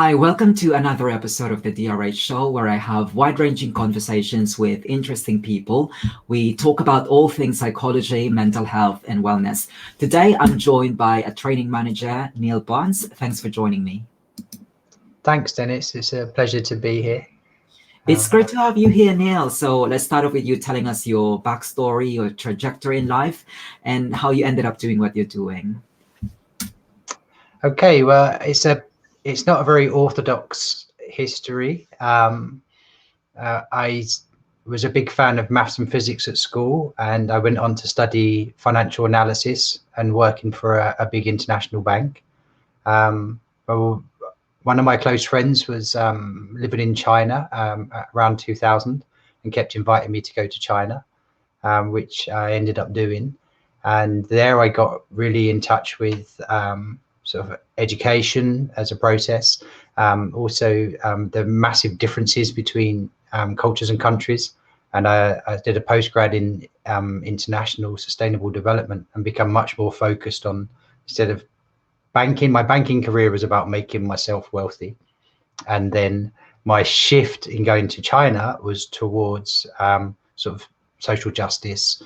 Hi, welcome to another episode of the DRH Show, where I have wide-ranging conversations with interesting people. We talk about all things psychology, mental health, and wellness. Today, I'm joined by a training manager, Neil Barnes. Thanks for joining me. Thanks, Dennis. It's a pleasure to be here. It's great to have you here, Neil. So let's start off with you telling us your backstory, your trajectory in life, and how you ended up doing what you're doing. Okay, well, it's not a very orthodox history. I was a big fan of maths and physics at school, and I went on to study financial analysis and working for a big international bank. Well, one of my close friends was living in China around 2000 and kept inviting me to go to China, which I ended up doing. And there I got really in touch with sort of education as a process, also the massive differences between cultures and countries. And I did a postgrad in international sustainable development and become much more focused on, instead of banking, my banking career was about making myself wealthy. And then my shift in going to China was towards sort of social justice,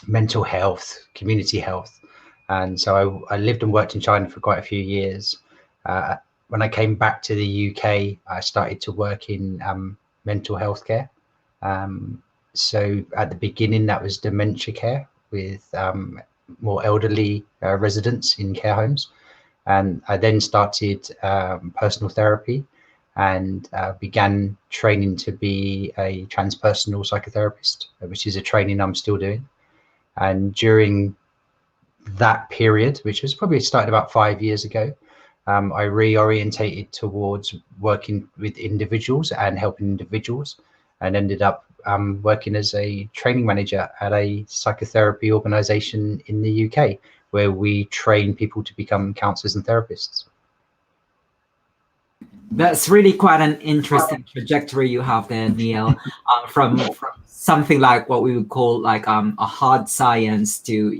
mental health, community health. And so I lived and worked in China for quite a few years. When I came back to the UK, I started to work in mental health care. So at the beginning, that was dementia care with more elderly residents in care homes. And I then started personal therapy and began training to be a transpersonal psychotherapist, which is a training I'm still doing. And during that period, which was probably started about 5 years ago, I reorientated towards working with individuals and helping individuals, and ended up working as a training manager at a psychotherapy organization in the UK, where we train people to become counselors and therapists. That's really quite an interesting trajectory you have there, Neil, from something like what we would call like a hard science to,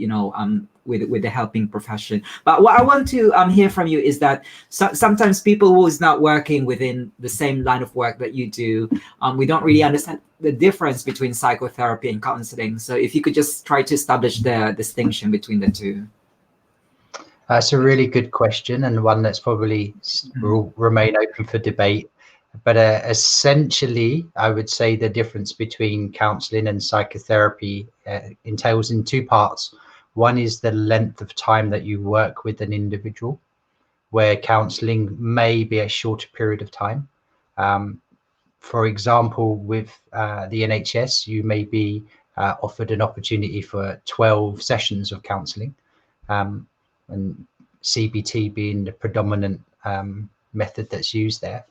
with the helping profession. But what I want to hear from you is that sometimes people who is not working within the same line of work that you do, we don't really understand the difference between psychotherapy and counseling. So if you could just try to establish the distinction between the two. That's a really good question, and one that's probably will remain open for debate. But essentially, I would say the difference between counselling and psychotherapy entails in two parts. One is the length of time that you work with an individual, where counselling may be a shorter period of time. For example, with the NHS, you may be offered an opportunity for 12 sessions of counselling. And CBT being the predominant method that's used there.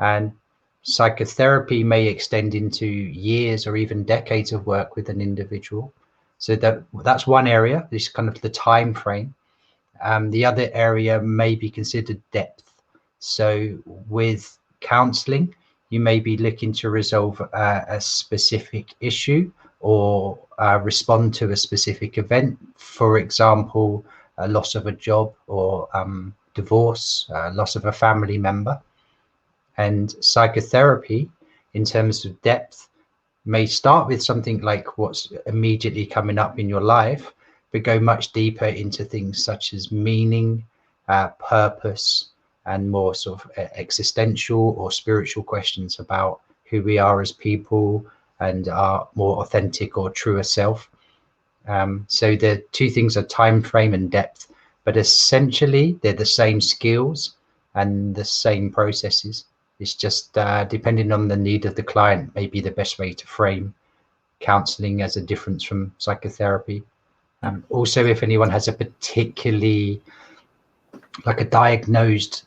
And psychotherapy may extend into years or even decades of work with an individual. So that's one area, this kind of the time frame. The other area may be considered depth. So with counselling, you may be looking to resolve a specific issue or respond to a specific event. For example, a loss of a job or divorce, loss of a family member. And psychotherapy, in terms of depth, may start with something like what's immediately coming up in your life, but go much deeper into things such as meaning, purpose, and more sort of existential or spiritual questions about who we are as people and our more authentic or truer self. So the two things are time frame and depth, but essentially they're the same skills and the same processes. It's just depending on the need of the client, maybe the best way to frame counselling as a difference from psychotherapy. Also, if anyone has a particularly like a diagnosed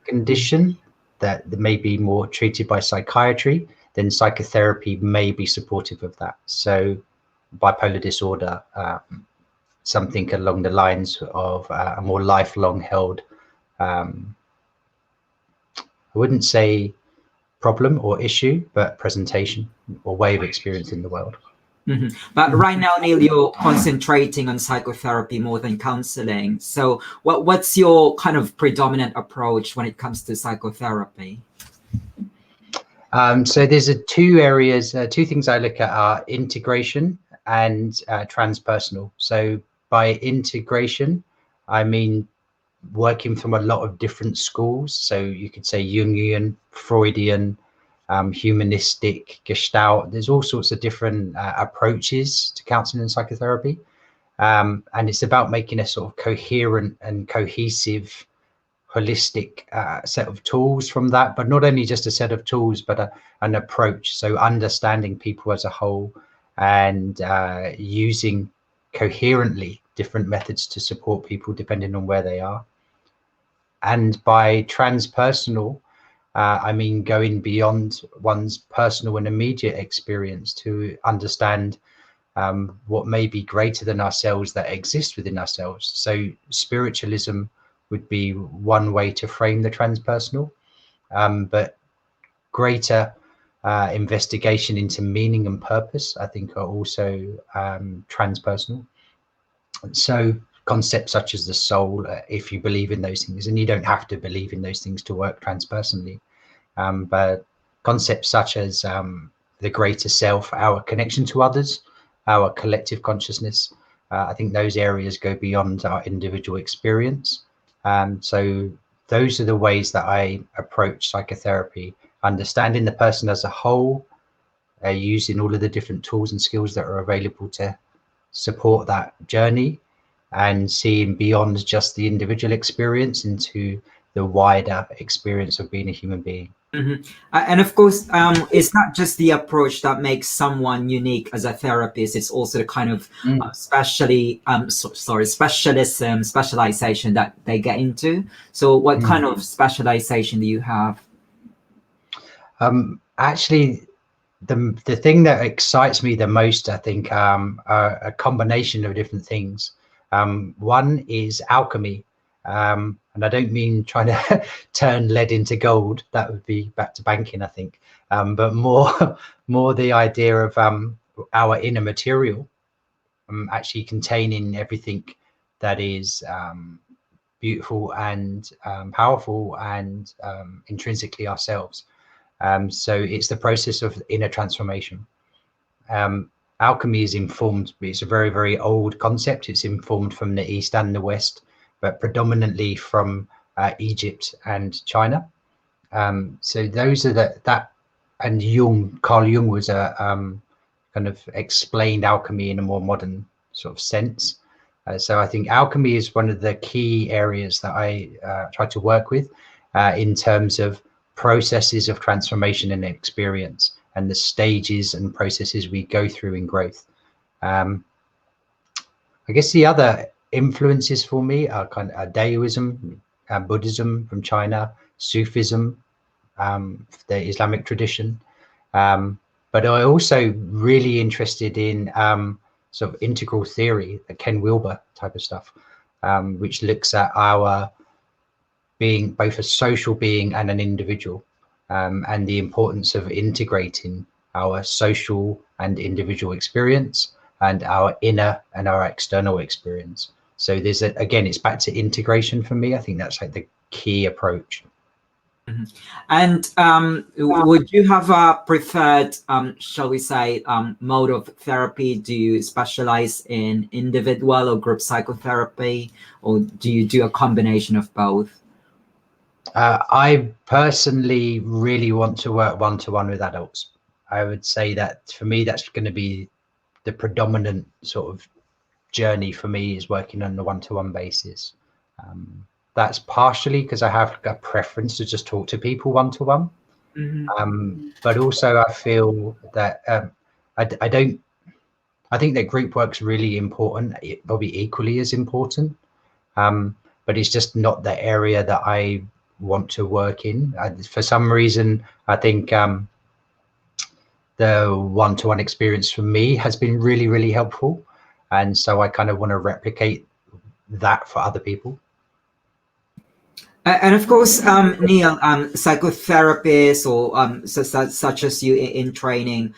condition that may be more treated by psychiatry, then psychotherapy may be supportive of that. So bipolar disorder, something along the lines of a more lifelong held, I wouldn't say problem or issue, but presentation or way of experiencing the world. But right now, Neil, you're concentrating on psychotherapy more than counseling. So what's your kind of predominant approach when it comes to psychotherapy? So there's two areas, two things I look at are integration and transpersonal. So by integration, I mean working from a lot of different schools. So you could say Jungian, Freudian, humanistic, Gestalt. There's all sorts of different approaches to counseling and psychotherapy. And it's about making a sort of coherent and cohesive holistic set of tools from that, but not only just a set of tools, but an approach. So understanding people as a whole and using coherently different methods to support people depending on where they are. And by transpersonal, I mean going beyond one's personal and immediate experience to understand what may be greater than ourselves that exist within ourselves. So spiritualism would be one way to frame the transpersonal, but greater investigation into meaning and purpose, I think, are also transpersonal. So concepts such as the soul, if you believe in those things, and you don't have to believe in those things to work transpersonally, but concepts such as the greater self, our connection to others, our collective consciousness, I think those areas go beyond our individual experience. So those are the ways that I approach psychotherapy, understanding the person as a whole, using all of the different tools and skills that are available to support that journey, and seeing beyond just the individual experience into the wider experience of being a human being. And of course, it's not just the approach that makes someone unique as a therapist. It's also the kind of specialization that they get into. So what kind of specialization do you have? Actually, the thing that excites me the most, I think, are a combination of different things. One is alchemy. And I don't mean trying to turn lead into gold. That would be back to banking, I think. But more the idea of our inner material actually containing everything that is beautiful and powerful and intrinsically ourselves. So it's the process of inner transformation. Alchemy is informed, it's a very, very old concept. It's informed from the East and the West, but predominantly from Egypt and China. So those are that, and Carl Jung was a kind of explained alchemy in a more modern sort of sense. So I think alchemy is one of the key areas that I try to work with in terms of processes of transformation and experience and the stages and processes we go through in growth. I guess the other influences for me are kind of Daoism, Buddhism from China, Sufism, the Islamic tradition. But I also really interested in sort of integral theory, the Ken Wilber type of stuff, which looks at our being both a social being and an individual, and the importance of integrating our social and individual experience and our inner and our external experience. So there's again, it's back to integration for me. I think that's like the key approach. And would you have a preferred, shall we say, mode of therapy? Do you specialize in individual or group psychotherapy, or do you do a combination of both? I personally really want to work one-to-one with adults. I would say that for me, that's going to be the predominant sort of journey for me, is working on a one-to-one basis. That's partially because I have a preference to just talk to people one-to-one. But also I feel that I think that group work's really important, probably equally as important. But it's just not the area that I want to work in. For some reason, I think the one-to-one experience for me has been really, really helpful. And so I kind of want to replicate that for other people. And of course, Neil, psychotherapists or such as you in training,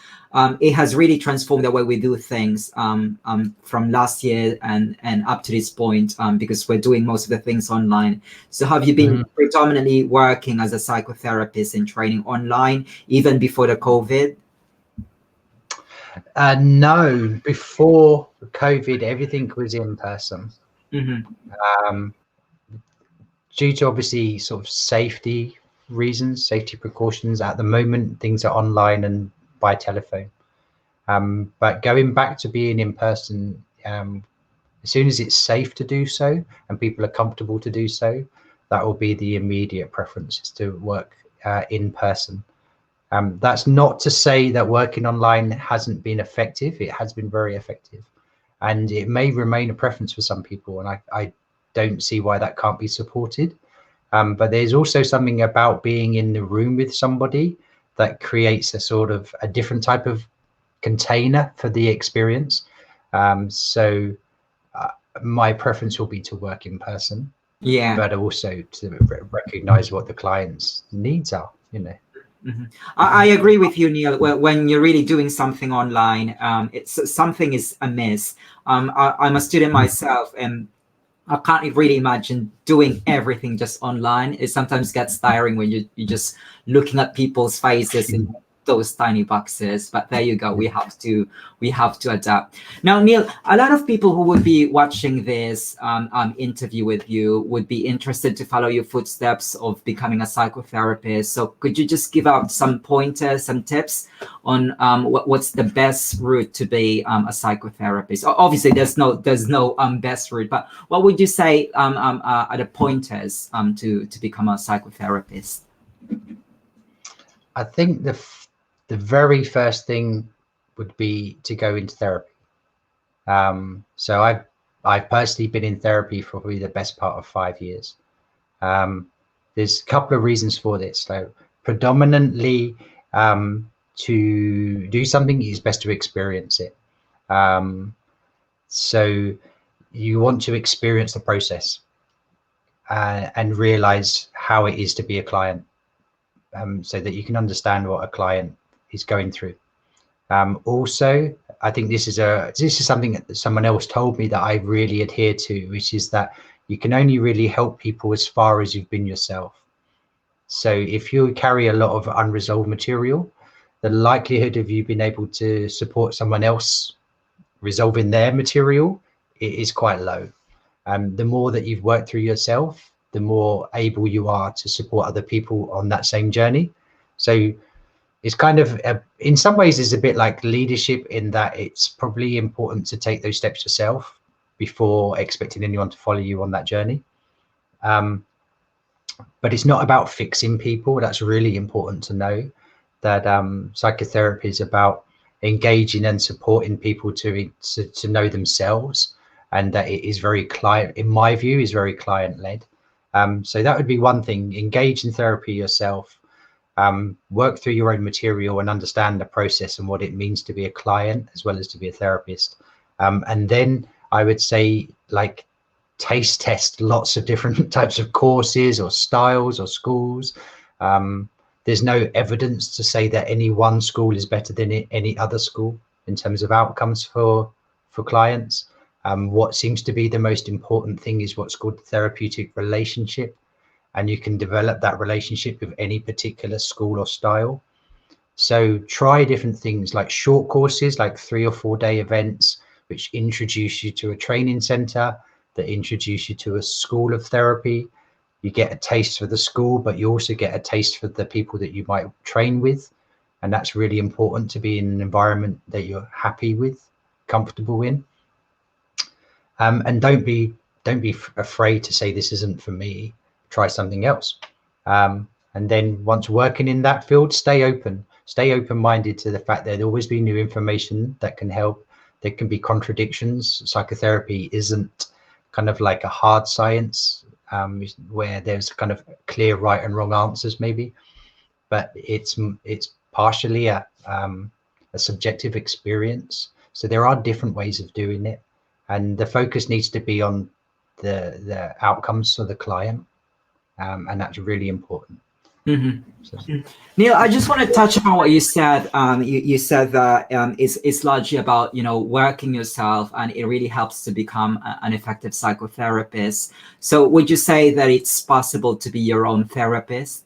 it has really transformed the way we do things from last year and up to this point because we're doing most of the things online. So have you been predominantly working as a psychotherapist in training online even before the COVID? No, before COVID, everything was in person. Um, due to obviously sort of safety reasons, safety precautions, at the moment things are online and by telephone. But going back to being in person, as soon as it's safe to do so and people are comfortable to do so, that will be the immediate preference, is to work in person. That's not to say that working online hasn't been effective. It has been very effective, and it may remain a preference for some people, and I don't see why that can't be supported. But there's also something about being in the room with somebody that creates a sort of a different type of container for the experience. So my preference will be to work in person, Yeah. but also to recognize what the client's needs are, you know. I agree with you, Neil. When you're really doing something online, it's something is amiss. I'm a student myself, and I can't really imagine doing everything just online. It sometimes gets tiring when you're just looking at people's faces in those tiny boxes. But there you go. We have to adapt. Now, Neil, a lot of people who would be watching this interview with you would be interested to follow your footsteps of becoming a psychotherapist. So could you just give out some pointers, some tips on what's the best route to be a psychotherapist? Obviously, there's no best route, but what would you say are the pointers to become a psychotherapist? I think the very first thing would be to go into therapy. So I've personally been in therapy for probably the best part of 5 years. There's a couple of reasons for this. So predominantly, to do something, it's best to experience it. So you want to experience the process and realize how it is to be a client, so that you can understand what a client is going through. Also, I think this is something that someone else told me that I really adhere to, which is that you can only really help people as far as you've been yourself. So if you carry a lot of unresolved material, the likelihood of you being able to support someone else resolving their material is quite low. The more that you've worked through yourself, the more able you are to support other people on that same journey. So it's kind of, in some ways, it's a bit like leadership, in that it's probably important to take those steps yourself before expecting anyone to follow you on that journey. But it's not about fixing people. That's really important to know, that psychotherapy is about engaging and supporting people to know themselves, and that it is very client, in my view, is very client led. So that would be one thing: engage in therapy yourself, work through your own material and understand the process and what it means to be a client as well as to be a therapist. And then I would say, like, taste test lots of different types of courses or styles or schools. There's no evidence to say that any one school is better than any other school in terms of outcomes for clients. What seems to be the most important thing is what's called therapeutic relationship, and you can develop that relationship with any particular school or style. So try different things, like short courses, like 3 or 4 day events, which introduce you to a training center, that introduce you to a school of therapy. You get a taste for the school, but you also get a taste for the people that you might train with. And that's really important, to be in an environment that you're happy with, comfortable in. And don't be afraid to say, this isn't for me, try something else. And then once working in that field, stay open-minded to the fact that there'll always be new information that can help. There can be contradictions. Psychotherapy isn't kind of like a hard science, where there's kind of clear right and wrong answers maybe, but it's partially a subjective experience. So there are different ways of doing it, and the focus needs to be on the outcomes for the client. and that's really important. Mm-hmm. So, Neil, I just want to touch upon what you said. You said that it's largely about, working yourself, and it really helps to become an effective psychotherapist. So would you say that it's possible to be your own therapist?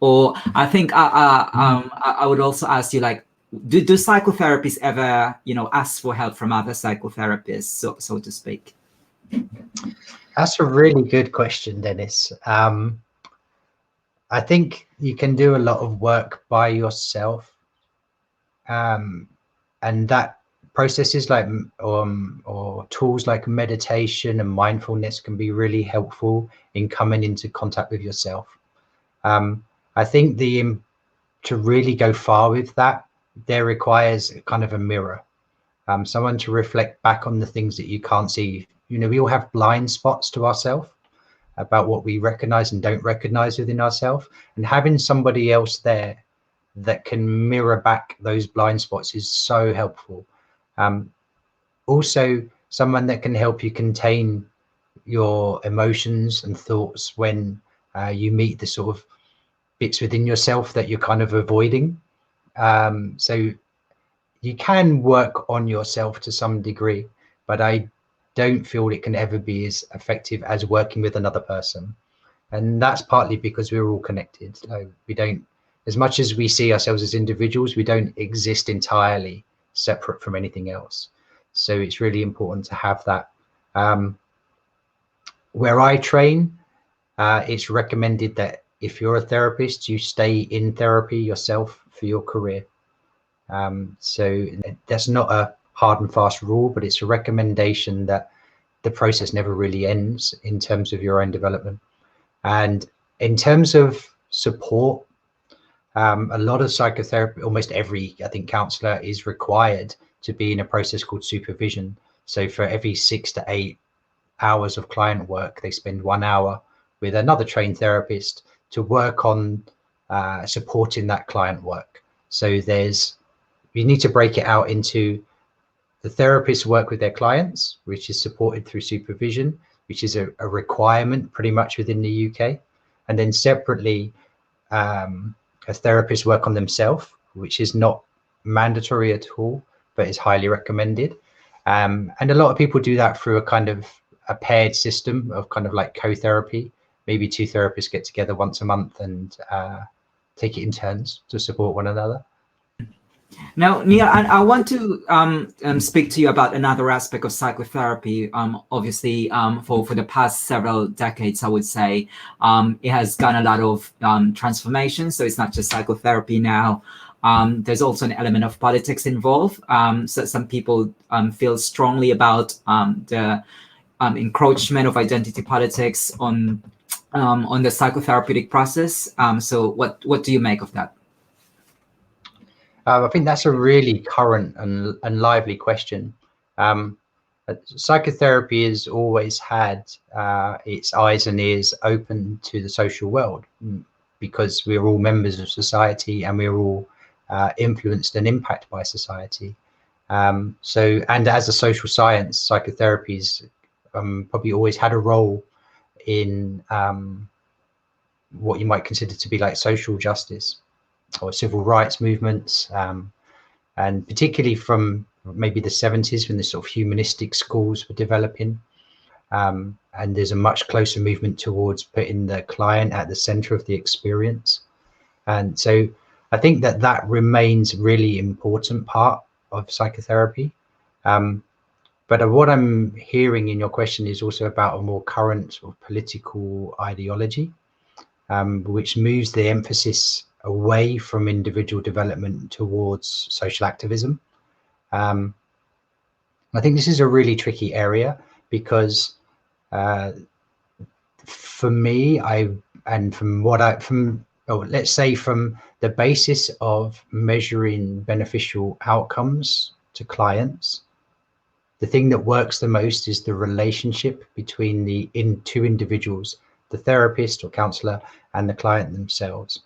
Or I think I would also ask you, like, do psychotherapists ever, ask for help from other psychotherapists, so to speak? that's a really good question, Dennis. I think you can do a lot of work by yourself, and that processes like or tools like meditation and mindfulness can be really helpful in coming into contact with yourself. I think to really go far with that, there requires kind of a mirror, someone to reflect back on the things that you can't see. We all have blind spots to ourselves about what we recognize and don't recognize within ourselves, and having somebody else there that can mirror back those blind spots is so helpful. Also, someone that can help you contain your emotions and thoughts when you meet the sort of bits within yourself that you're kind of avoiding. So you can work on yourself to some degree, but I don't feel it can ever be as effective as working with another person. And that's partly because we're all connected. So we don't, as much as we see ourselves as individuals, we don't exist entirely separate from anything else. So it's really important to have that. Where I train, it's recommended that if you're a therapist, you stay in therapy yourself for your career. So that's not a hard and fast rule, but it's a recommendation that the process never really ends in terms of your own development. And in terms of support, a lot of psychotherapy, almost every, I think, counselor is required to be in a process called supervision. So for every 6 to 8 hours of client work, they spend 1 hour with another trained therapist to work on supporting that client work. So you need to break it out into the therapists work with their clients, which is supported through supervision, which is a requirement pretty much within the UK. And then separately, a therapist work on themselves, which is not mandatory at all, but is highly recommended. And a lot of people do that through a kind of a paired system of kind of like co-therapy. Maybe 2 therapists get together once a month and take it in turns to support one another. Now, Neil, I want to speak to you about another aspect of psychotherapy. Obviously, for the past several decades, I would say it has gone a lot of transformation. So it's not just psychotherapy now. There's also an element of politics involved. So some people feel strongly about the encroachment of identity politics on the psychotherapeutic process. So what do you make of that? I think that's a really current and lively question. Psychotherapy has always had its eyes and ears open to the social world because we're all members of society and we're all influenced and impacted by society. And as a social science, psychotherapy's probably always had a role in what you might consider to be like social justice or civil rights movements, and particularly from maybe the 70s when the sort of humanistic schools were developing, and there's a much closer movement towards putting the client at the center of the experience. And so I think that remains a really important part of psychotherapy. But what I'm hearing in your question is also about a more current sort of political ideology, which moves the emphasis away from individual development towards social activism. I think this is a really tricky area because for me, let's say from the basis of measuring beneficial outcomes to clients, the thing that works the most is the relationship between the two individuals, the therapist or counselor and the client themselves.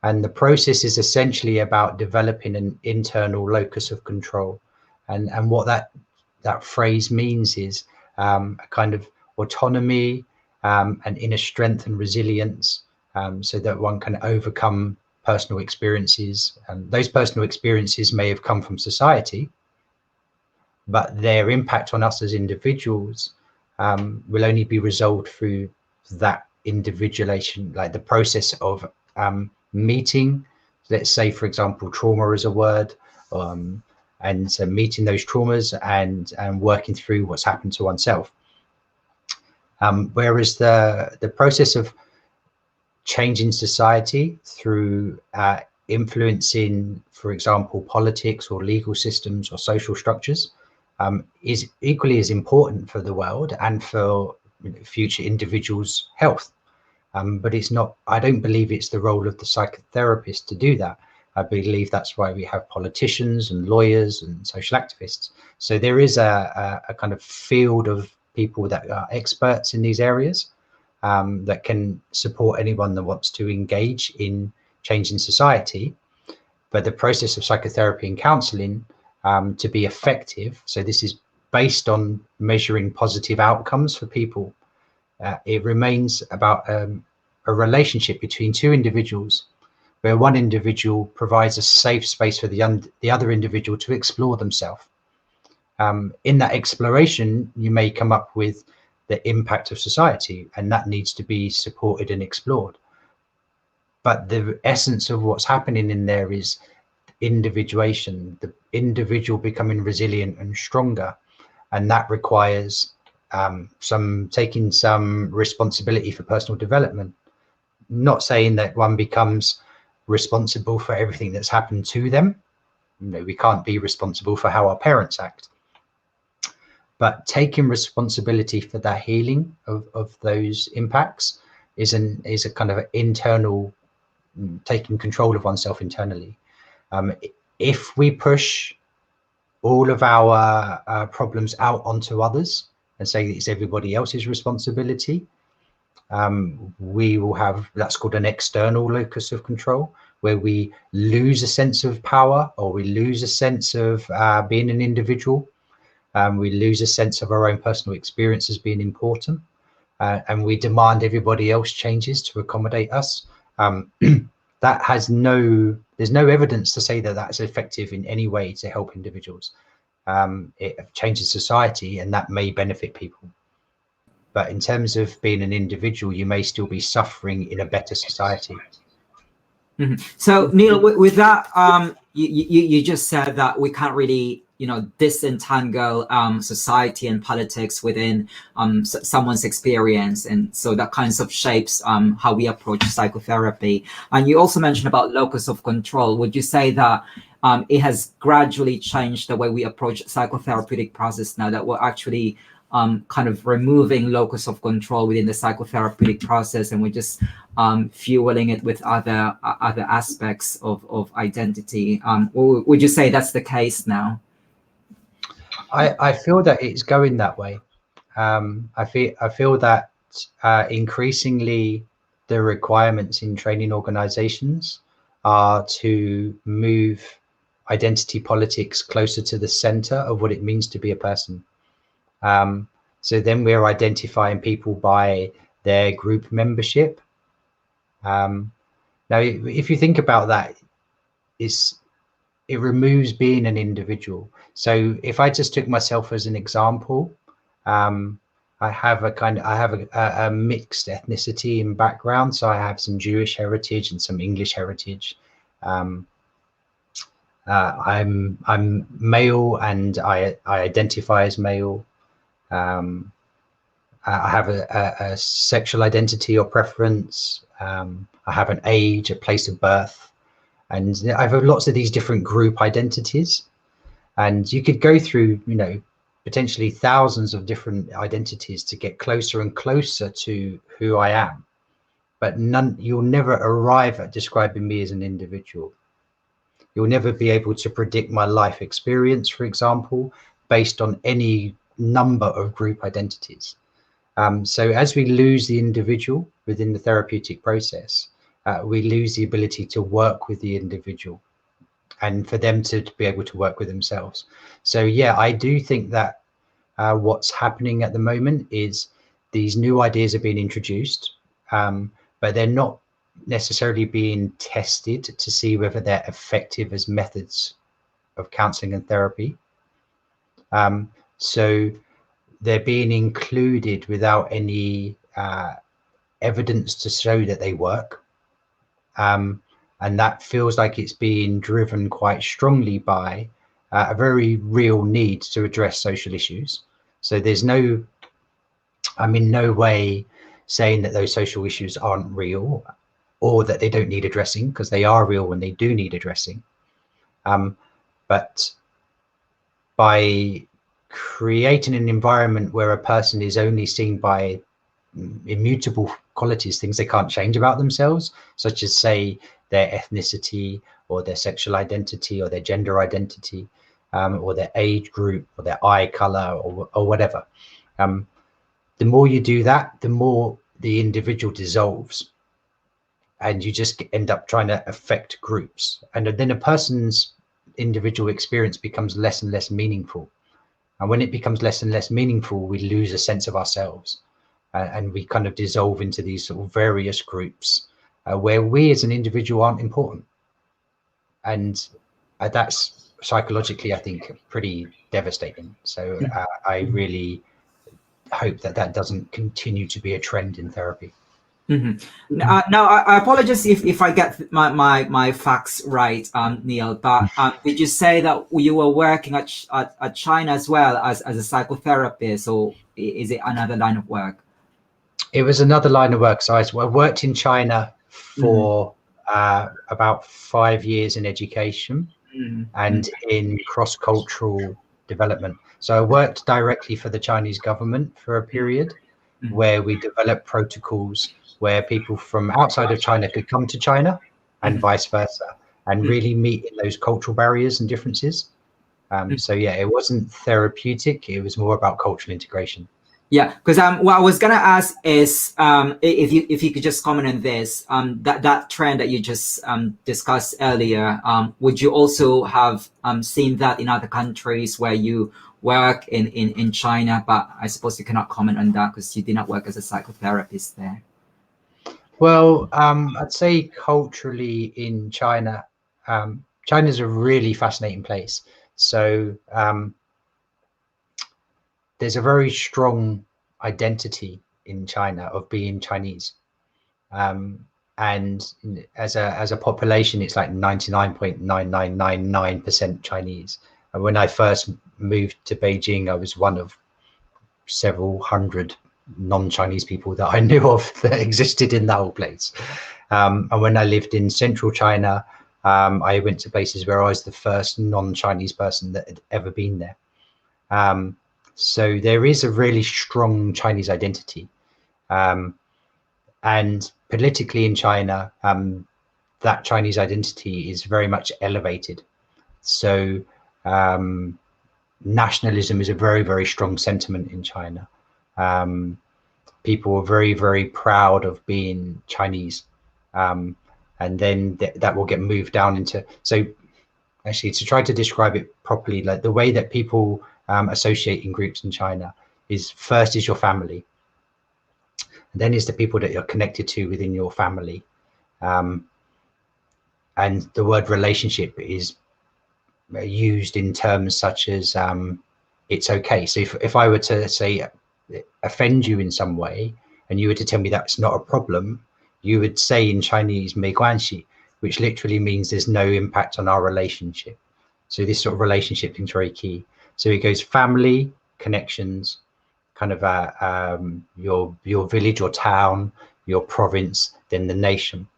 And the process is essentially about developing an internal locus of control. And what that phrase means is a kind of autonomy and inner strength and resilience, so that one can overcome personal experiences. Those personal experiences may have come from society, but their impact on us as individuals will only be resolved through that individuation, like the process of meeting, let's say, for example, trauma is a word, and so meeting those traumas and working through what's happened to oneself. Whereas the process of changing society through influencing, for example, politics or legal systems or social structures, is equally as important for the world and for future individuals' health. But it's not, I don't believe it's the role of the psychotherapist to do that. I believe that's why we have politicians and lawyers and social activists. So there is a kind of field of people that are experts in these areas, that can support anyone that wants to engage in changing society. But the process of psychotherapy and counselling, to be effective, so this is based on measuring positive outcomes for people. It remains about a relationship between two individuals, where one individual provides a safe space for the other individual to explore themselves. In that exploration, you may come up with the impact of society, and that needs to be supported and explored. But the essence of what's happening in there is individuation, the individual becoming resilient and stronger, and that requires taking some responsibility for personal development. Not saying that one becomes responsible for everything that's happened to them. No, we can't be responsible for how our parents act. But taking responsibility for that healing of those impacts is a kind of internal, taking control of oneself internally. If we push all of our problems out onto others and say that it's everybody else's responsibility, we will have, that's called an external locus of control, where we lose a sense of power, or we lose a sense of being an individual. We lose a sense of our own personal experience as being important, and we demand everybody else changes to accommodate us. That has there's no evidence to say that that's effective in any way to help individuals. It changes society, and that may benefit people. But in terms of being an individual, you may still be suffering in a better society. Mm-hmm. So Neil, with that, you just said that we can't really, disentangle society and politics within someone's experience, and so that kind of shapes how we approach psychotherapy. And you also mentioned about locus of control. Would you say that it has gradually changed the way we approach psychotherapeutic process now that we're actually kind of removing locus of control within the psychotherapeutic process, and we're just fueling it with other aspects of identity? Would you say that's the case now? I feel that it's going that way. I feel that increasingly the requirements in training organizations are to move identity politics closer to the center of what it means to be a person. So then we're identifying people by their group membership. Now, if you think about that, it removes being an individual. So if I just took myself as an example, I have a mixed ethnicity and background. So I have some Jewish heritage and some English heritage. I'm male, and I identify as male. I have a sexual identity or preference. I have an age, a place of birth, and I have lots of these different group identities. And you could go through, potentially thousands of different identities to get closer and closer to who I am. But you'll never arrive at describing me as an individual. You'll never be able to predict my life experience, for example, based on any number of group identities. So as we lose the individual within the therapeutic process, we lose the ability to work with the individual and for them to be able to work with themselves. So yeah, I do think that what's happening at the moment is these new ideas are being introduced, but they're not necessarily being tested to see whether they're effective as methods of counselling and therapy. So they're being included without any evidence to show that they work. And that feels like it's being driven quite strongly by a very real need to address social issues. So I'm in no way saying that those social issues aren't real or that they don't need addressing, because they are real and they do need addressing. But by creating an environment where a person is only seen by immutable qualities, things they can't change about themselves, such as, say, their ethnicity or their sexual identity or their gender identity, or their age group or their eye color or whatever. The more you do that, the more the individual dissolves, and you just end up trying to affect groups. And then a person's individual experience becomes less and less meaningful. And when it becomes less and less meaningful, we lose a sense of ourselves, and we kind of dissolve into these sort of various groups where we as an individual aren't important. And that's psychologically, I think, pretty devastating. So I really hope that that doesn't continue to be a trend in therapy. Now, I apologize if I get my facts right, Neil, but did you say that you were working at China as well as a psychotherapist, or is it another line of work? It was another line of work. So I worked in China for about 5 years in education and in cross-cultural development. So I worked directly for the Chinese government for a period where we developed protocols where people from outside of China could come to China and vice versa, and really meet in those cultural barriers and differences. So yeah, it wasn't therapeutic, it was more about cultural integration. Yeah, because what I was gonna ask is if you could just comment on this, that trend that you just discussed earlier. Would you also have seen that in other countries where you work in China? But I suppose you cannot comment on that because you did not work as a psychotherapist there. Well, I'd say culturally in China, China's a really fascinating place. So there's a very strong identity in China of being Chinese. And as a population, it's like 99.9999% Chinese. And when I first moved to Beijing, I was one of several hundred non-Chinese people that I knew of that existed in that whole place. And when I lived in central China, I went to places where I was the first non-Chinese person that had ever been there. So there is a really strong Chinese identity. And politically in China, that Chinese identity is very much elevated. So nationalism is a very, very strong sentiment in China. People are very, very proud of being Chinese. And then that will get moved down into, so actually to try to describe it properly, like the way that people associate in groups in China is, first is your family. And then is the people that you're connected to within your family. And the word relationship is used in terms such as it's okay. So if I were to say offend you in some way and you were to tell me that's not a problem, you would say in Chinese 没关系, which literally means there's no impact on our relationship. So this sort of relationship thing's very key. So it goes family, connections, kind of your village or town, your province, then the nation.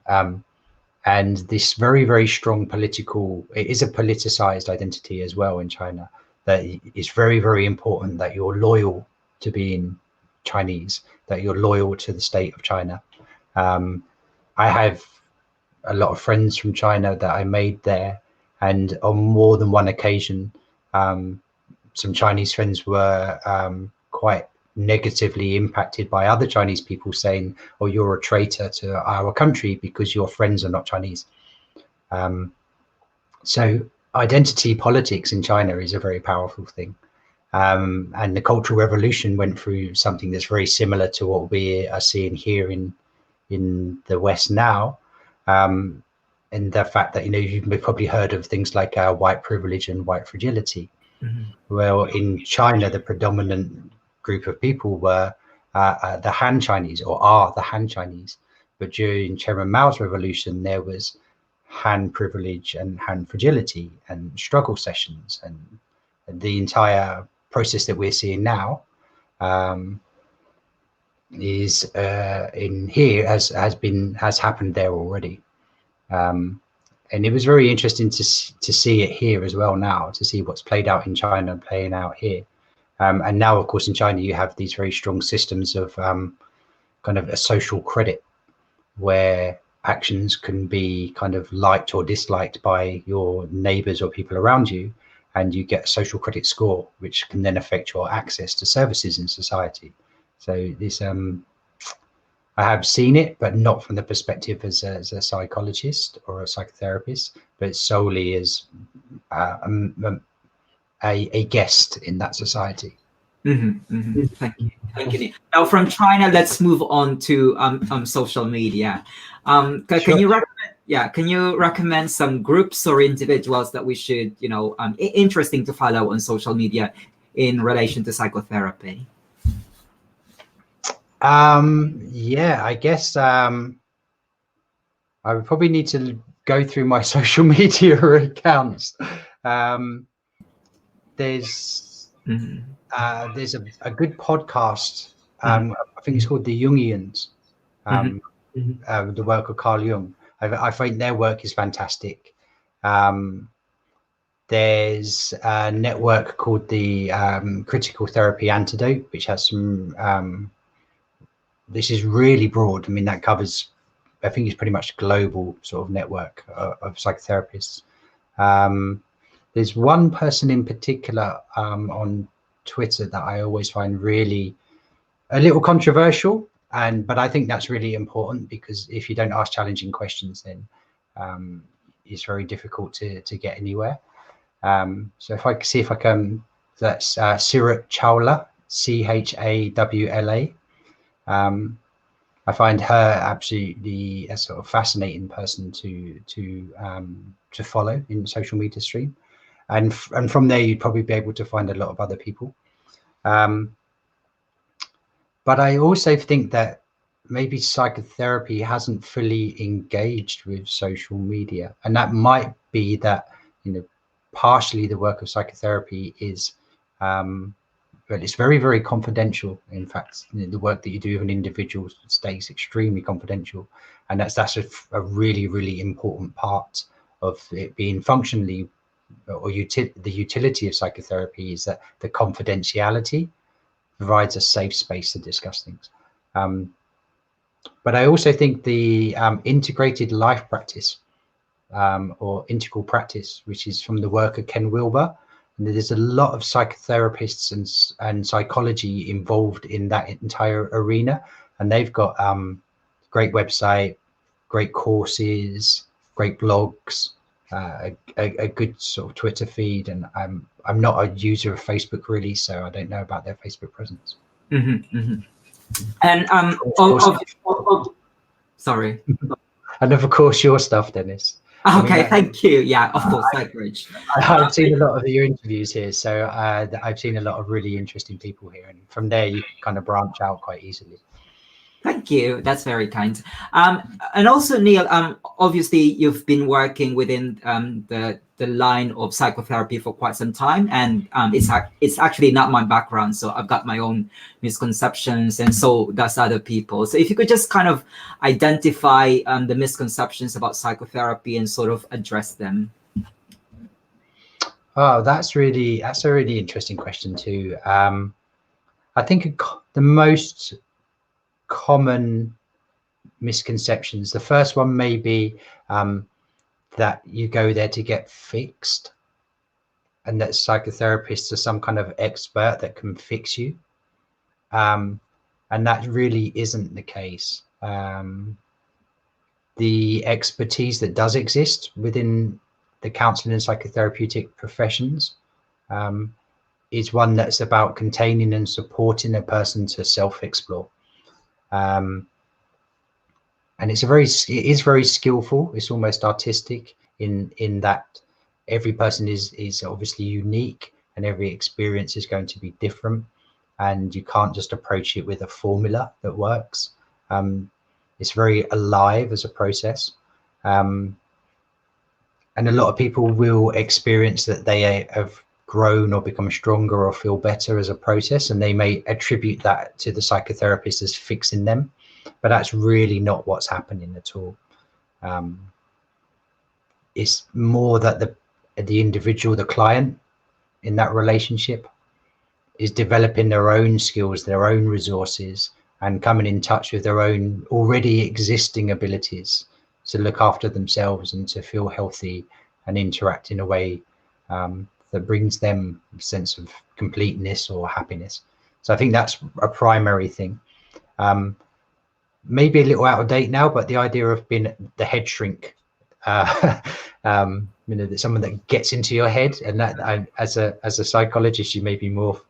And this very, very strong political, it is a politicized identity as well in China, that it's very, very important that you're loyal to being Chinese, that you're loyal to the state of China. I have a lot of friends from China that I made there, and on more than one occasion, some Chinese friends were quite negatively impacted by other Chinese people saying, oh, you're a traitor to our country because your friends are not Chinese. So identity politics in China is a very powerful thing. And the Cultural Revolution went through something that's very similar to what we are seeing here in the West now. And the fact that, you've probably heard of things like white privilege and white fragility. Well, in China, the predominant group of people were the Han Chinese, or are the Han Chinese. But during Chairman Mao's revolution, there was Han privilege and Han fragility and struggle sessions, and the entire process that we're seeing now is in here has happened there already. And it was very interesting to see it here as well now, to see what's played out in China playing out here. And now, of course, in China, you have these very strong systems of kind of a social credit, where actions can be kind of liked or disliked by your neighbors or people around you, and you get a social credit score, which can then affect your access to services in society. So this, I have seen it, but not from the perspective as a psychologist or a psychotherapist, but solely as a guest in that society. Thank you. Thank you. Now, from China, let's move on to social media. Can you recommend some groups or individuals that we should, interesting to follow on social media in relation to psychotherapy? I guess I would probably need to go through my social media accounts. There's a good podcast. I think it's called The Jungians. The work of Carl Jung. I think their work is fantastic. There's a network called the Critical Therapy Antidote, which has some. This is really broad. I mean, that covers, I think it's pretty much a global sort of network of psychotherapists. There's one person in particular on Twitter that I always find really a little controversial, but I think that's really important, because if you don't ask challenging questions, then it's very difficult to get anywhere. So if I see if I can, that's Chawla, Chawla. I find her absolutely a sort of fascinating person to follow in the social media stream, and from there you'd probably be able to find a lot of other people. But I also think that maybe psychotherapy hasn't fully engaged with social media, and that might be that partially the work of psychotherapy is but it's very, very confidential. In fact, the work that you do with an individual stays extremely confidential, and that's a really, really important part of it being functionally, or the utility of psychotherapy is that the confidentiality provides a safe space to discuss things. But I also think the integrated life practice or integral practice, which is from the work of Ken Wilber. And there's a lot of psychotherapists and psychology involved in that entire arena, and they've got great website, great courses, great blogs, a good sort of Twitter feed. And I'm not a user of Facebook really, so I don't know about their Facebook presence. And sorry. And of course your stuff, Dennis. Okay, thank you. Yeah, of course, Rich. I've seen a lot of your interviews here, so I've seen a lot of really interesting people here, and from there you can kind of branch out quite easily. Thank you. That's very kind. And also, Neil, obviously you've been working within the line of psychotherapy for quite some time, and it's actually not my background, so I've got my own misconceptions, and so does other people. So if you could just kind of identify the misconceptions about psychotherapy and sort of address them. Oh, that's a really interesting question too. I think the most common misconceptions, the first one may be that you go there to get fixed, and that psychotherapists are some kind of expert that can fix you, and that really isn't the case. The expertise that does exist within the counselling and psychotherapeutic professions is one that's about containing and supporting a person to self-explore. And it is very skillful. It's almost artistic in that every person is obviously unique, and every experience is going to be different, and you can't just approach it with a formula that works. It's very alive as a process. And a lot of people will experience that they have grown or become stronger or feel better as a process, and they may attribute that to the psychotherapist as fixing them, but that's really not what's happening at all. It's more that the individual, the client in that relationship, is developing their own skills, their own resources, and coming in touch with their own already existing abilities to look after themselves and to feel healthy and interact in a way that brings them a sense of completeness or happiness. So I think that's a primary thing. Maybe a little out of date now, but the idea of being the head shrink, that someone that gets into your head, and that as a psychologist, you may be more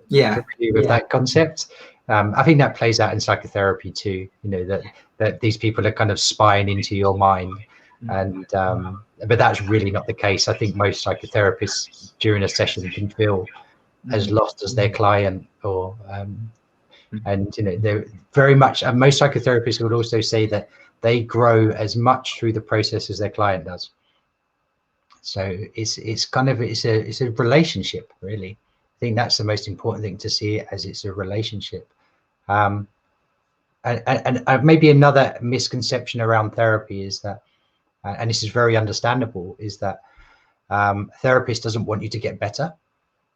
familiar with that concept. I think that plays out in psychotherapy too. That these people are kind of spying into your mind, and but that's really not the case. I think most psychotherapists during a session can feel as lost as their client, or and they're very much. And most psychotherapists would also say that they grow as much through the process as their client does. So it's a relationship, really. I think that's the most important thing, to see it as it's a relationship. And maybe another misconception around therapy is that, and this is very understandable, is that a therapist doesn't want you to get better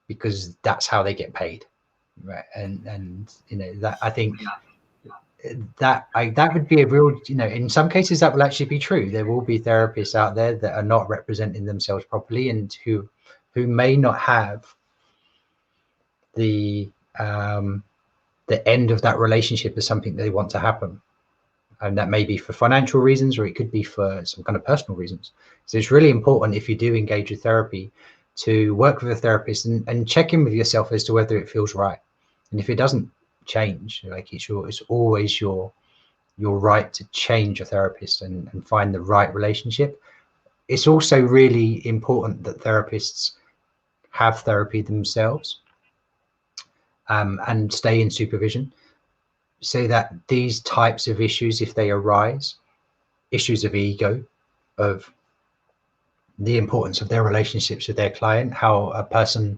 because that's how they get paid, right? And that, I think that would be a real, in some cases that will actually be true. There will be therapists out there that are not representing themselves properly, and who may not have the end of that relationship as something they want to happen, and that may be for financial reasons, or it could be for some kind of personal reasons. So it's really important, if you do engage with therapy, to work with a therapist and check in with yourself as to whether it feels right. And if it doesn't change, like, it's always your right to change your therapist and find the right relationship. It's also really important that therapists have therapy themselves, and stay in supervision, so that these types of issues, if they arise, issues of ego, of the importance of their relationships with their client, how a person,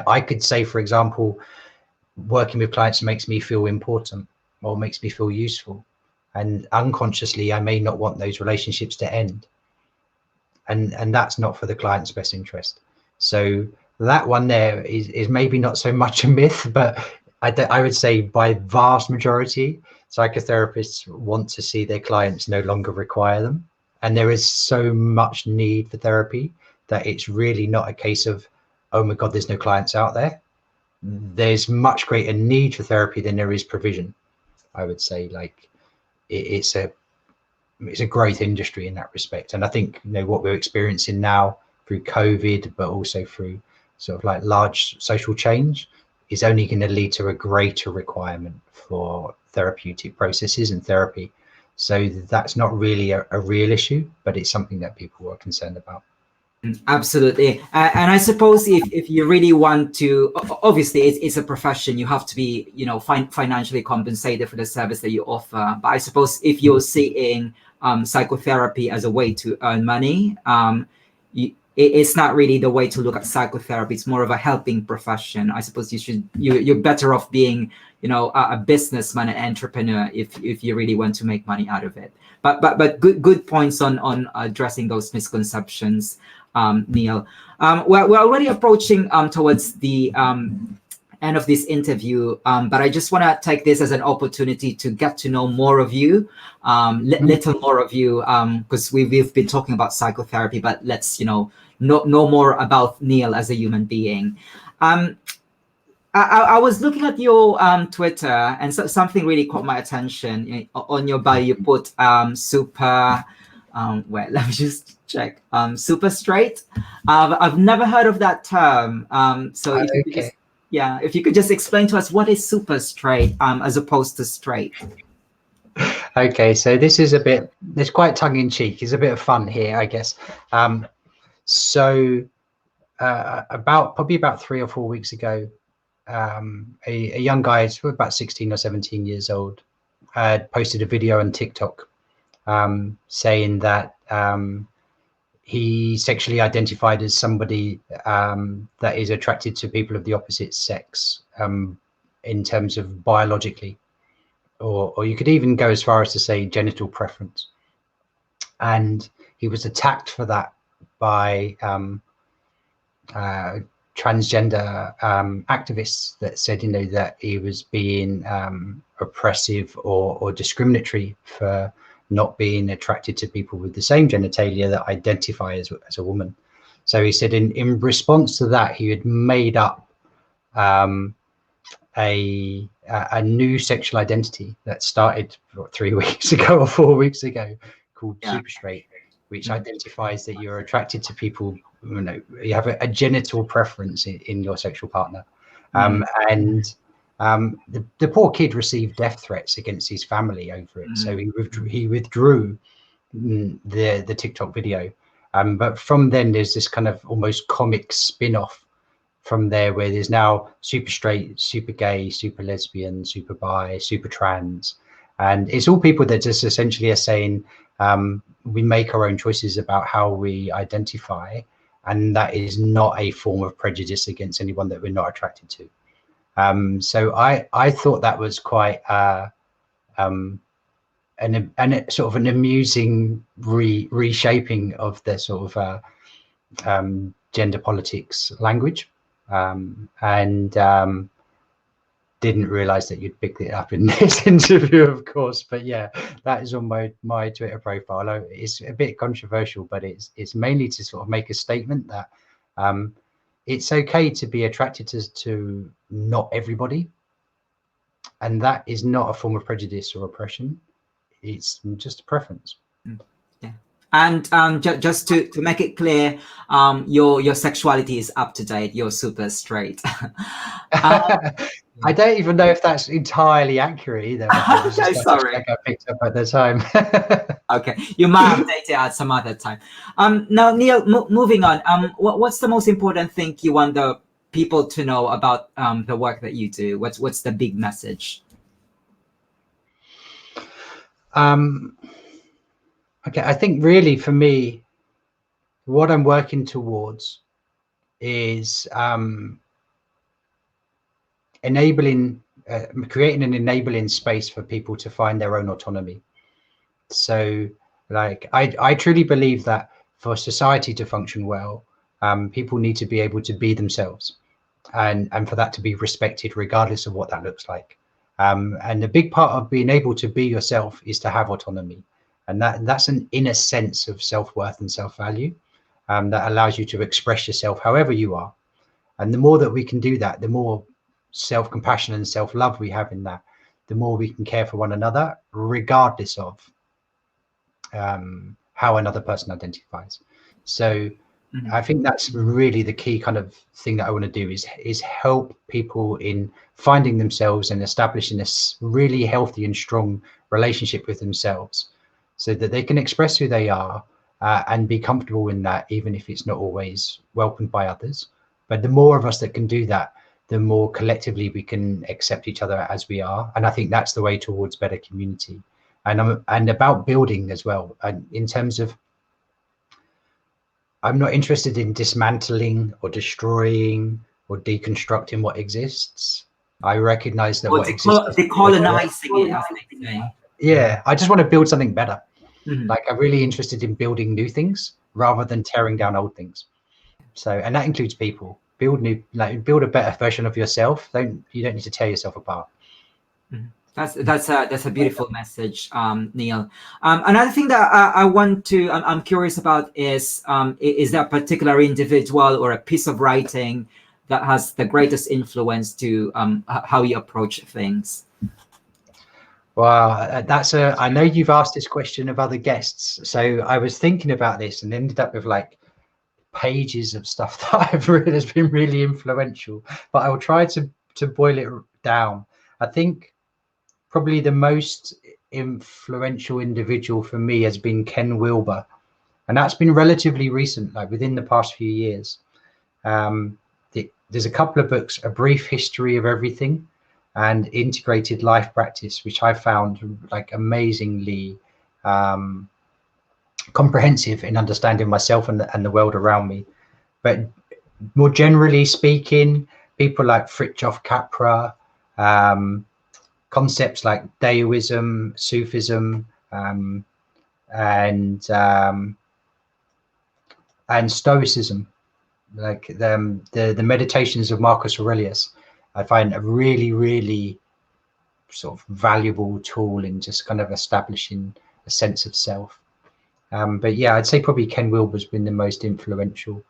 I could say, for example, working with clients makes me feel important or makes me feel useful, and unconsciously I may not want those relationships to end, and that's not for the client's best interest. So that one there is maybe not so much a myth, but I would say by vast majority, psychotherapists want to see their clients no longer require them. And there is so much need for therapy that it's really not a case of, oh my God, there's no clients out there. There's much greater need for therapy than there is provision. I would say, like, it's a growth industry in that respect. And I think, what we're experiencing now through COVID, but also through sort of like large social change, is only going to lead to a greater requirement for therapeutic processes and therapy. So that's not really a real issue, but it's something that people are concerned about. Absolutely. And I suppose if you really want to, obviously it's a profession, you have to be, financially compensated for the service that you offer. But I suppose if you're seeing psychotherapy as a way to earn money, it's not really the way to look at psychotherapy. It's more of a helping profession. I suppose you're better off being, a businessman, an entrepreneur, if you really want to make money out of it. But good points on addressing those misconceptions, Neil. We're already approaching towards the end of this interview, but I just want to take this as an opportunity to get to know more of you, little more of you, because we've been talking about psychotherapy, but let's know more about Neil as a human being. I was looking at your Twitter, and something really caught my attention. On your bio, you put super Wait, let me just check. Super straight. I've never heard of that term. So if you could Okay. just, yeah, if you could just explain to us what is super straight, as opposed to straight. Okay, so this is it's quite tongue-in-cheek. It's a bit of fun here, I guess. So probably about 3 or 4 weeks ago, a young guy, about 16 or 17 years old, posted a video on TikTok saying that he sexually identified as somebody that is attracted to people of the opposite sex in terms of biologically, or you could even go as far as to say genital preference. And he was attacked for that by transgender activists that said, that he was being oppressive or discriminatory for not being attracted to people with the same genitalia that identify as a woman. So he said in response to that, he had made up a new sexual identity that started 3 weeks ago or 4 weeks ago called super straight, which identifies that you're attracted to people, you have a genital preference in your sexual partner. And the poor kid received death threats against his family over it. So he withdrew the TikTok video. But from then there's this kind of almost comic spin-off from there, where there's now super straight, super gay, super lesbian, super bi, super trans. And it's all people that just essentially are saying, we make our own choices about how we identify, and that is not a form of prejudice against anyone that we're not attracted to. So I thought that was quite an sort of an amusing reshaping of the sort of gender politics language, and didn't realize that you'd picked it up in this interview, of course. But yeah, that is on my Twitter profile. It's a bit controversial, but it's mainly to sort of make a statement that it's okay to be attracted to not everybody, and that is not a form of prejudice or oppression. It's just a preference. Yeah. And just to make it clear, your sexuality is up to date. You're super straight. I don't even know if that's entirely accurate either. Okay, sorry. I picked up at the time. Okay, you might update it at some other time. Now, Neil, moving on. What's the most important thing you want the people to know about the work that you do? What's the big message? Okay, I think really for me, what I'm working towards is creating an enabling space for people to find their own autonomy. So like, I truly believe that for society to function well, people need to be able to be themselves, and for that to be respected regardless of what that looks like. And a big part of being able to be yourself is to have autonomy. And that's an inner sense of self-worth and self-value that allows you to express yourself however you are. And the more that we can do that, the more self-compassion and self-love we have in that, the more we can care for one another, regardless of how another person identifies. So I think that's really the key kind of thing that I want to do is help people in finding themselves and establishing this really healthy and strong relationship with themselves, so that they can express who they are and be comfortable in that, even if it's not always welcomed by others. But the more of us that can do that, the more collectively we can accept each other as we are. And I think that's the way towards better community. And about building as well. And in terms of, I'm not interested in dismantling or destroying or deconstructing what exists. I recognize that what exists, decolonizing it, as they say. Yeah, I just want to build something better. Like, I'm really interested in building new things rather than tearing down old things. So, and that includes people. Build a better version of yourself. You don't need to tear yourself apart. That's a beautiful message, Neil. Another thing that I'm curious about is there a particular individual or a piece of writing that has the greatest influence to how you approach things? Well, I know you've asked this question of other guests. So I was thinking about this and ended up with like pages of stuff that I've read has been really influential, but I will try to boil it down. I think probably the most influential individual for me has been Ken Wilber, and that's been relatively recent, like within the past few years. There's a couple of books, A Brief History of Everything and Integrated Life Practice, which I found like amazingly comprehensive in understanding myself and the world around me. But more generally speaking, people like Fritjof Capra, concepts like Daoism, Sufism, and Stoicism, like the meditations of Marcus Aurelius, I find a really, really sort of valuable tool in just kind of establishing a sense of self. But yeah, I'd say probably Ken Wilber's been the most influential.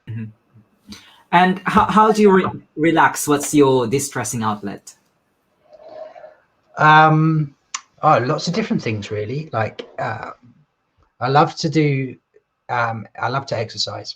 Mm-hmm. And how do you relax? What's your distressing outlet? Lots of different things, really. Like I love to exercise,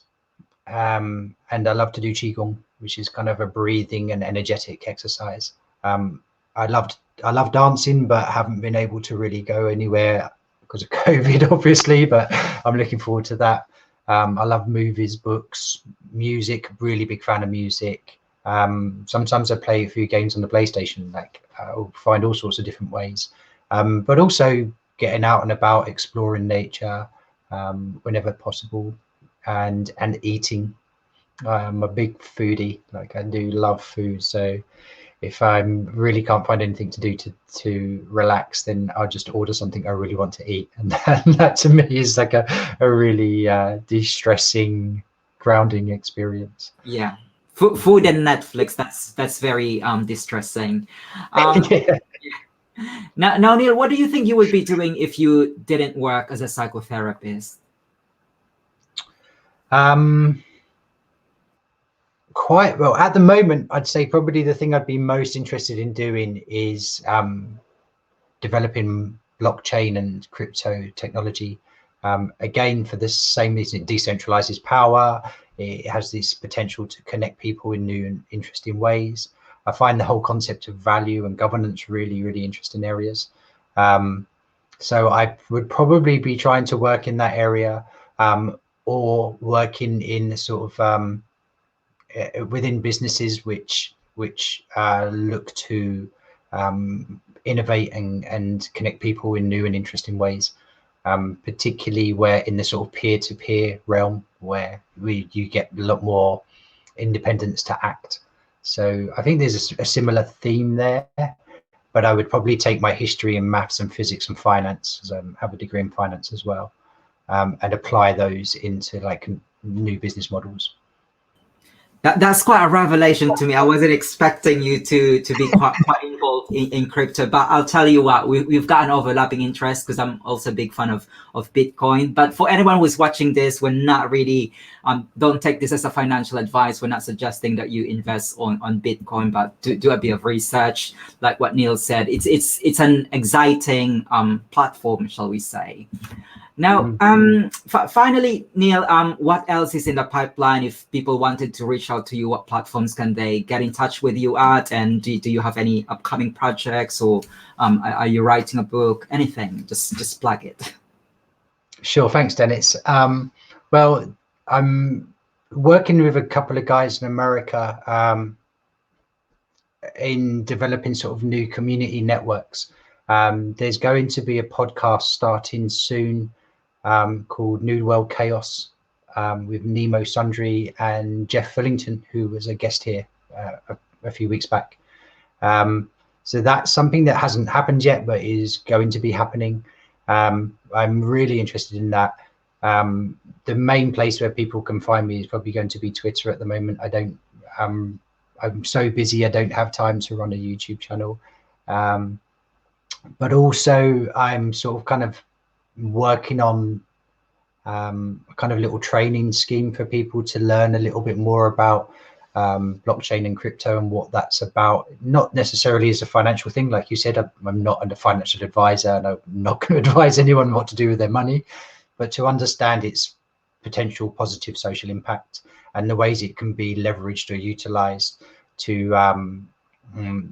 and I love to do qigong, which is kind of a breathing and energetic exercise. I love dancing, but haven't been able to really go anywhere because of COVID, obviously. But I'm looking forward to that. I love movies, books, music. Really big fan of music. Sometimes I play a few games on the PlayStation. Like I'll find all sorts of different ways, but also getting out and about, exploring nature whenever possible, and eating. I'm a big foodie. Like I do love food, so if I really can't find anything to do to relax, then I'll just order something I really want to eat, and that to me is like a really de-stressing, grounding experience. Yeah, food and Netflix. That's very distressing. Yeah. Now, Neil, what do you think you would be doing if you didn't work as a psychotherapist? Quite well. At the moment, I'd say probably the thing I'd be most interested in doing is developing blockchain and crypto technology. Again, for the same reason, it decentralizes power. It has this potential to connect people in new and interesting ways. I find the whole concept of value and governance really, really interesting areas. So I would probably be trying to work in that area, or working in sort of within businesses which look to innovate and connect people in new and interesting ways, particularly where in the sort of peer-to-peer realm, where you get a lot more independence to act. So I think there's a similar theme there, but I would probably take my history in maths and physics and finance, because I have a degree in finance as well, and apply those into like new business models. That's quite a revelation to me. I wasn't expecting you to be quite involved in crypto, but I'll tell you what, we've got an overlapping interest because I'm also a big fan of Bitcoin. But for anyone who's watching this, we're not really, don't take this as a financial advice. We're not suggesting that you invest on Bitcoin, but do a bit of research. Like what Neil said, it's an exciting platform, shall we say. Now, finally, Neil, what else is in the pipeline? If people wanted to reach out to you, what platforms can they get in touch with you at? And do you have any upcoming projects, or are you writing a book? Anything, just plug it. Sure, thanks, Dennis. Well, I'm working with a couple of guys in America in developing sort of new community networks. There's going to be a podcast starting soon called New World Chaos, with Nemo Sundry and Jeff Fullington, who was a guest here a few weeks back. So that's something that hasn't happened yet, but is going to be happening. I'm really interested in that. The main place where people can find me is probably going to be Twitter at the moment. I'm so busy, I don't have time to run a YouTube channel. But also I'm sort of kind of working on a kind of little training scheme for people to learn a little bit more about blockchain and crypto and what that's about, not necessarily as a financial thing. Like you said, I'm not a financial advisor and I'm not going to advise anyone what to do with their money, but to understand its potential positive social impact and the ways it can be leveraged or utilized to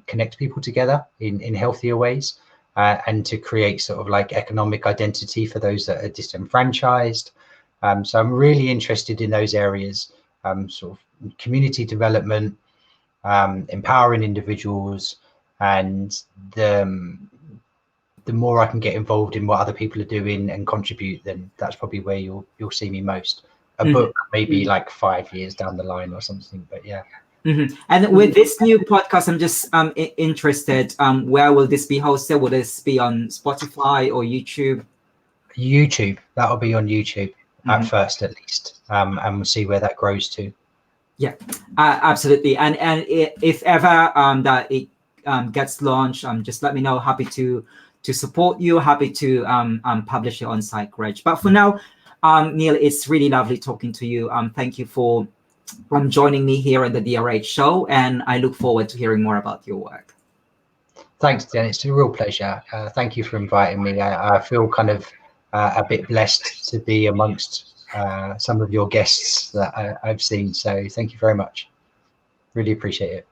connect people together in healthier ways, and to create sort of like economic identity for those that are disenfranchised. So I'm really interested in those areas, sort of community development, empowering individuals, and the more I can get involved in what other people are doing and contribute, then that's probably where you'll see me most. A book maybe like 5 years down the line or something, but yeah. And with this new podcast, I'm just interested, where will this be hosted? Will this be on Spotify or YouTube? YouTube. That'll be on YouTube at first, at least, and we'll see where that grows to. Yeah, absolutely. And if ever that it gets launched, just let me know. Happy to support you. Happy to publish it on PsychReg. But for now, Neil, it's really lovely talking to you. Thank you for joining me here on the DRH show, and I look forward to hearing more about your work. Thanks, Dan. It's a real pleasure. Thank you for inviting me. I feel kind of a bit blessed to be amongst some of your guests that I've seen. So thank you very much. Really appreciate it.